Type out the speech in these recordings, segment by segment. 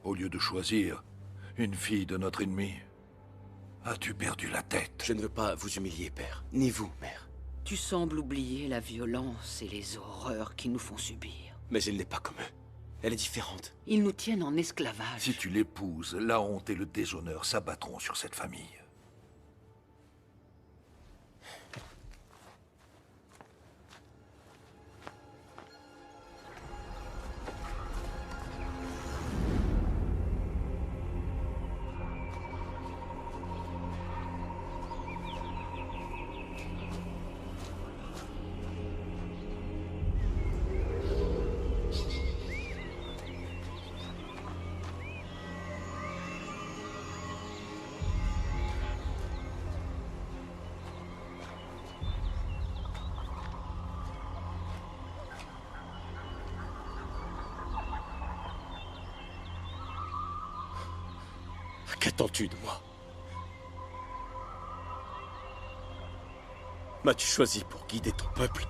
Au lieu de choisir une fille de notre ennemi, as-tu perdu la tête? Je ne veux pas vous humilier, père. Ni vous, mère. Tu sembles oublier la violence et les horreurs qu'ils nous font subir. Mais elle n'est pas comme eux. Elle est différente. Ils nous tiennent en esclavage. Si tu l'épouses, la honte et le déshonneur s'abattront sur cette famille. Qu'attends-tu de moi? M'as-tu choisi pour guider ton peuple?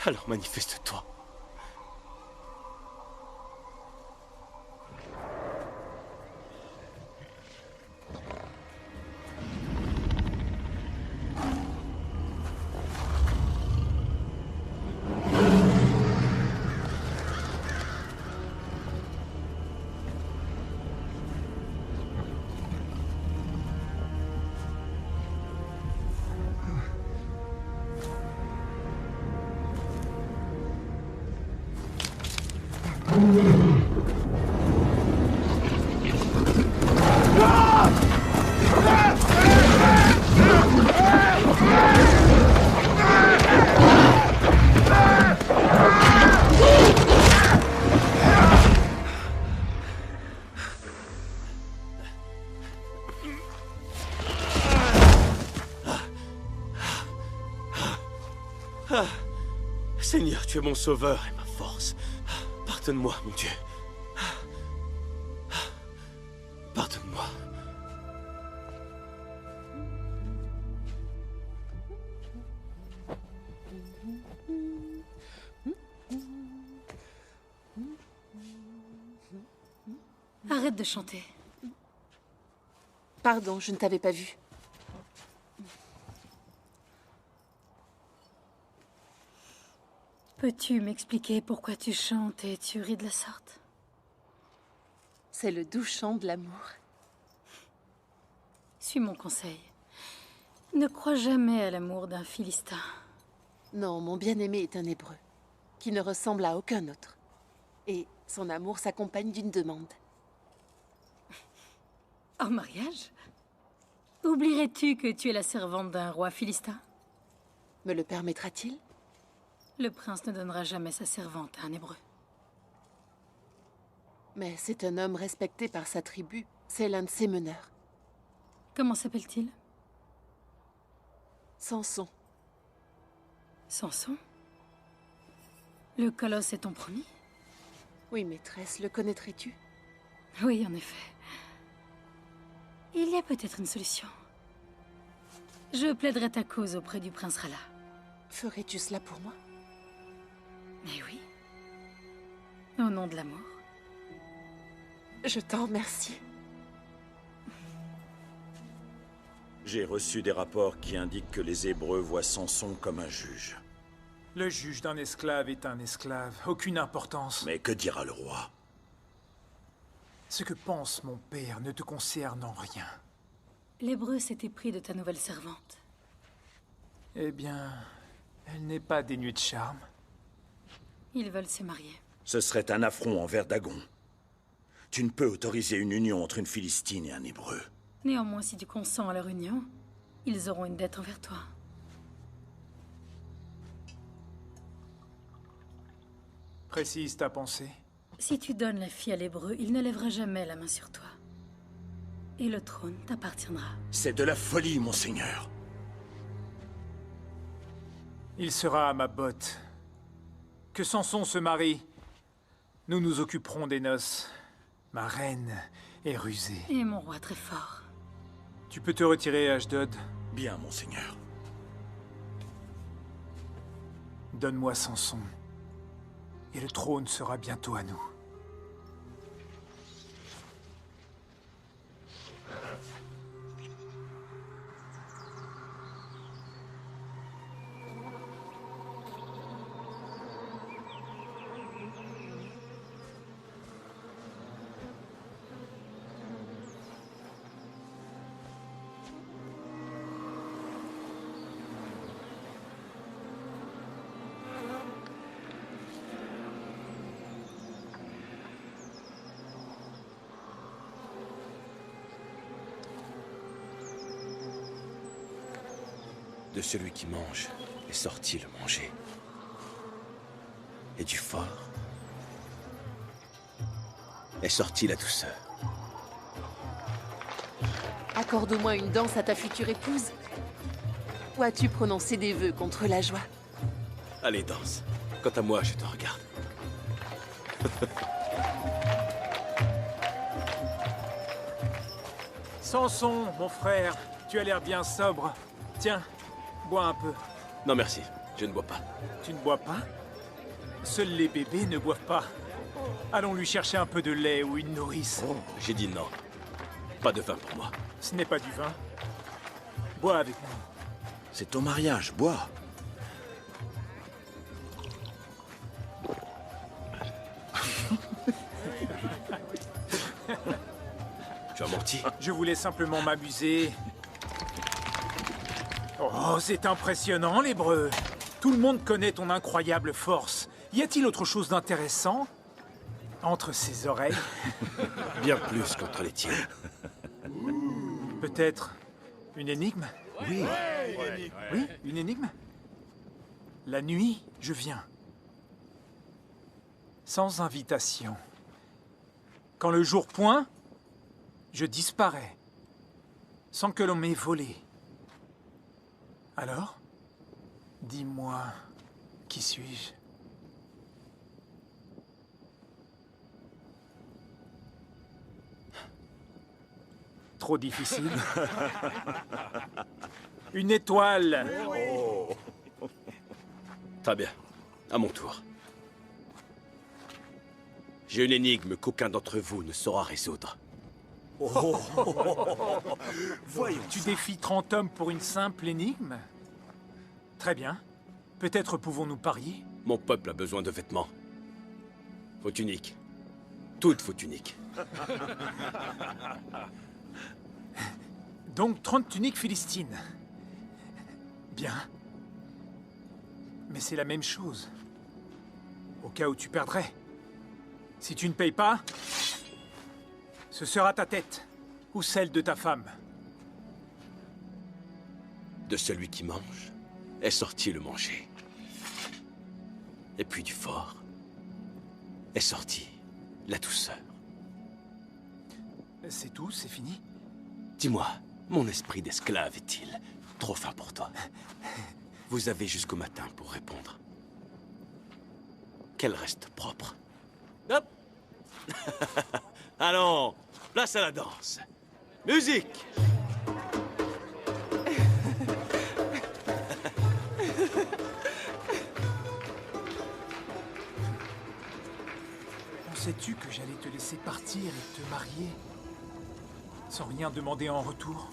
Alors manifeste-toi. Seigneur, tu es mon sauveur et ma force. Pardonne-moi, mon Dieu. Pardonne-moi. Arrête de chanter. Pardon, je ne t'avais pas vu. Peux-tu m'expliquer pourquoi tu chantes et tu ris de la sorte? C'est le doux chant de l'amour. Suis mon conseil. Ne crois jamais à l'amour d'un Philistin. Non, mon bien-aimé est un Hébreu, qui ne ressemble à aucun autre. Et son amour s'accompagne d'une demande. En mariage? Oublierais-tu que tu es la servante d'un roi philistin? Me le permettra-t-il? Le prince ne donnera jamais sa servante à un Hébreu. Mais c'est un homme respecté par sa tribu. C'est l'un de ses meneurs. Comment s'appelle-t-il? Samson. Samson? Le colosse est ton promis? Oui, maîtresse, le connaîtrais-tu? Oui, en effet. Il y a peut-être une solution. Je plaiderai ta cause auprès du prince Rala. Ferais-tu cela pour moi? Mais oui. Au nom de l'amour. Je t'en remercie. J'ai reçu des rapports qui indiquent que les Hébreux voient Samson comme un juge. Le juge d'un esclave est un esclave. Aucune importance. Mais que dira le roi? Ce que pense mon père ne te concerne en rien. L'Hébreu s'est épris de ta nouvelle servante. Eh bien, elle n'est pas dénuée de charme. Ils veulent se marier. Ce serait un affront envers Dagon. Tu ne peux autoriser une union entre une Philistine et un Hébreu. Néanmoins, si tu consens à leur union, ils auront une dette envers toi. Précise ta pensée. Si tu donnes la fille à l'Hébreu, il ne lèvera jamais la main sur toi. Et le trône t'appartiendra. C'est de la folie, monseigneur. Il sera à ma botte. Que Samson se marie. Nous nous occuperons des noces. Ma reine est rusée. Et mon roi très fort. Tu peux te retirer, Ashdod. Bien, monseigneur. Donne-moi Samson. Et le trône sera bientôt à nous. De celui qui mange est sorti le manger. Et du fort est sortie la douceur. Accorde-moi une danse à ta future épouse. Ou as-tu prononcé des vœux contre la joie? Allez, danse. Quant à moi, je te regarde. Samson, mon frère, tu as l'air bien sobre. Tiens, bois un peu. Non, merci. Je ne bois pas. Tu ne bois pas? Seuls les bébés ne boivent pas. Allons lui chercher un peu de lait ou une nourrice. Oh, j'ai dit non. Pas de vin pour moi. Ce n'est pas du vin. Bois avec nous. C'est ton mariage, bois. Tu as menti? Je voulais simplement m'amuser. Oh, c'est impressionnant, l'hébreu. Tout le monde connaît ton incroyable force. Y a-t-il autre chose d'intéressant entre ses oreilles? Bien plus qu'entre les tiennes. Peut-être une énigme? Oui. Oui, une énigme? La nuit, je viens. Sans invitation. Quand le jour pointe, je disparais. Sans que l'on m'ait volé. Alors, dis-moi, qui suis-je? Trop difficile. Une étoile. Très bien. À mon tour. J'ai une énigme qu'aucun d'entre vous ne saura résoudre. Voyons. Tu défies 30 hommes pour une simple énigme? Très bien. Peut-être pouvons-nous parier? Mon peuple a besoin de vêtements. Vos tuniques. Toutes vos tuniques. Donc 30 tuniques philistines. Bien. Mais c'est la même chose. Au cas où tu perdrais. Si tu ne payes pas, ce sera ta tête. Ou celle de ta femme. De celui qui mange est sorti le manger. Et puis du fort est sorti la douceur. C'est tout, c'est fini? Dis-moi, mon esprit d'esclave est-il trop fin pour toi? Vous avez jusqu'au matin pour répondre. Qu'elle reste propre. Hop! Allons, place à la danse. Musique! Pensais-tu que j'allais te laisser partir et te marier sans rien demander en retour?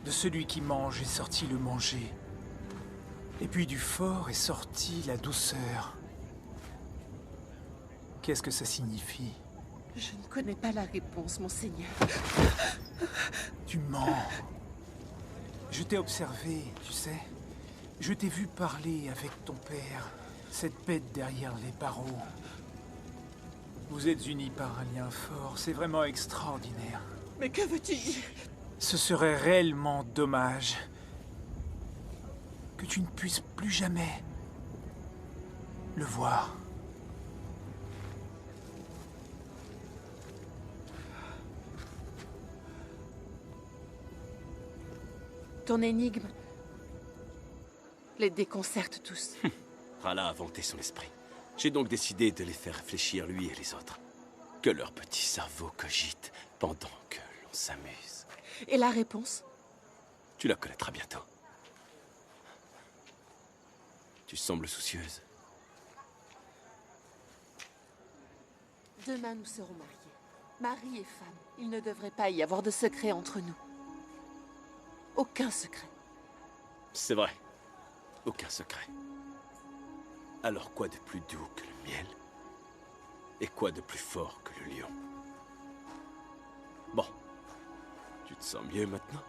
De celui qui mange est sorti le manger. Et puis du fort est sortie la douceur. Qu'est-ce que ça signifie? Je ne connais pas la réponse, monseigneur. Tu mens. Je t'ai observé, tu sais. Je t'ai vu parler avec ton père, cette bête derrière les barreaux. Vous êtes unis par un lien fort, c'est vraiment extraordinaire. Mais que veux-tu dire? Ce serait réellement dommage que tu ne puisses plus jamais le voir. Ton énigme les déconcerte tous. Rala a inventé son esprit. J'ai donc décidé de les faire réfléchir, lui et les autres. Que leur petit cerveau cogite pendant que l'on s'amuse. Et la réponse? Tu la connaîtras bientôt. Tu sembles soucieuse. Demain, nous serons mariés. Mari et femme. Il ne devrait pas y avoir de secret entre nous. Aucun secret. C'est vrai. Aucun secret. Alors quoi de plus doux que le miel? Et quoi de plus fort que le lion? Bon. Tu te sens mieux maintenant?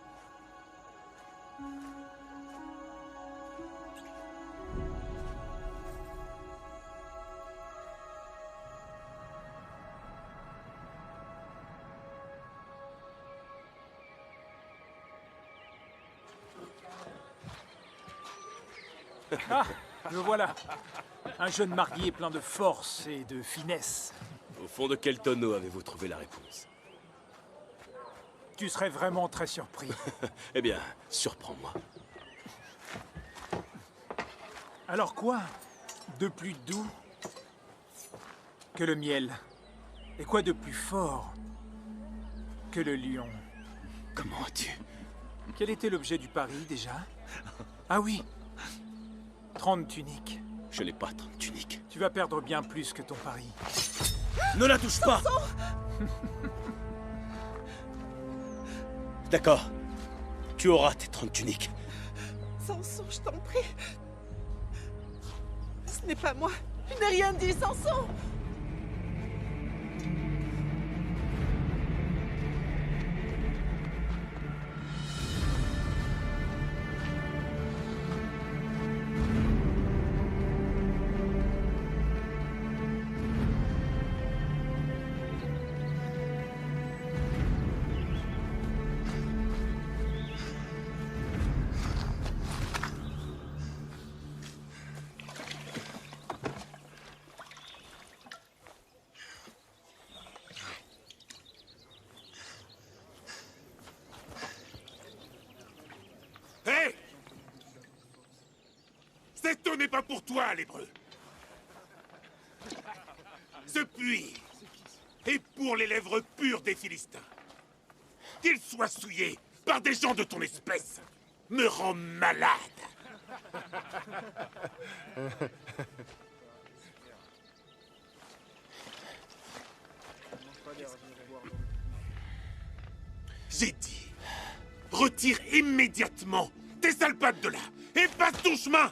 Ah, le voilà. Un jeune marié plein de force et de finesse. Au fond de quel tonneau avez-vous trouvé la réponse? Tu serais vraiment très surpris. Eh bien, surprends-moi. Alors quoi de plus doux que le miel? Et quoi de plus fort que le lion? Comment as-tu? Quel était l'objet du pari, déjà? Ah oui, 30 tuniques. Je n'ai pas 30 tuniques. Tu vas perdre bien plus que ton pari. Ne la touche pas! D'accord. Tu auras tes 30 tuniques. Samson, je t'en prie. Ce n'est pas moi. Je n'ai rien dit, Samson. Hé! Cette eau n'est pas pour toi, l'hébreu. Ce puits est pour les lèvres pures des Philistins. Qu'il soit souillé par des gens de ton espèce me rend malade. J'ai dit, retire immédiatement tes sales pattes de là et passe ton chemin.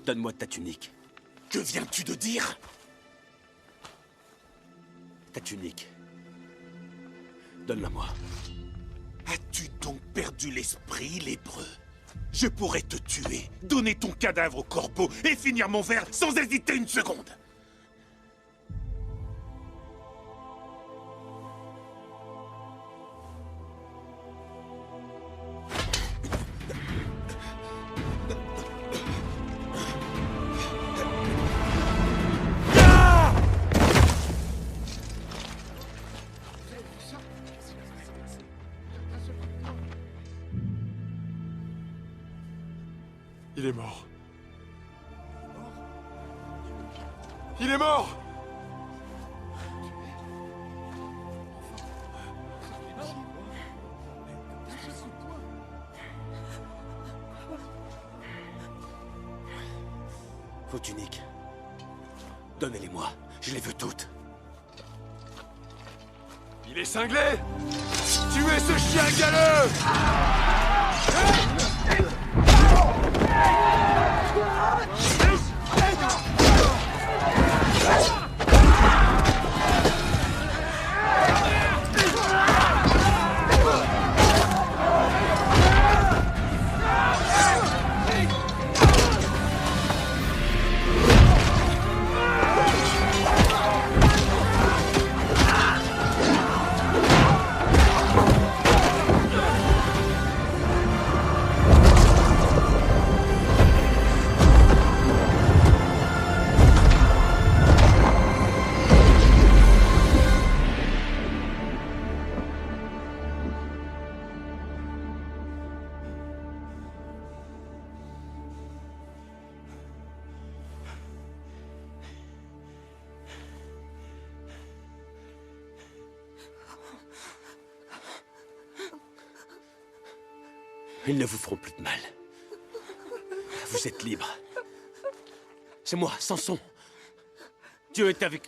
Donne-moi ta tunique. Que viens-tu de dire? Ta tunique. Donne-la-moi. As-tu donc perdu l'esprit, lépreux? Je pourrais te tuer, donner ton cadavre au corbeau et finir mon verre sans hésiter une seconde. Il est mort. Il est mort! Vos tuniques. Donnez-les-moi. Je les veux toutes. Il est cinglé! Tuez ce chien galeux! Ils ne vous feront plus de mal. Vous êtes libre. C'est moi, Samson. Dieu est avec nous.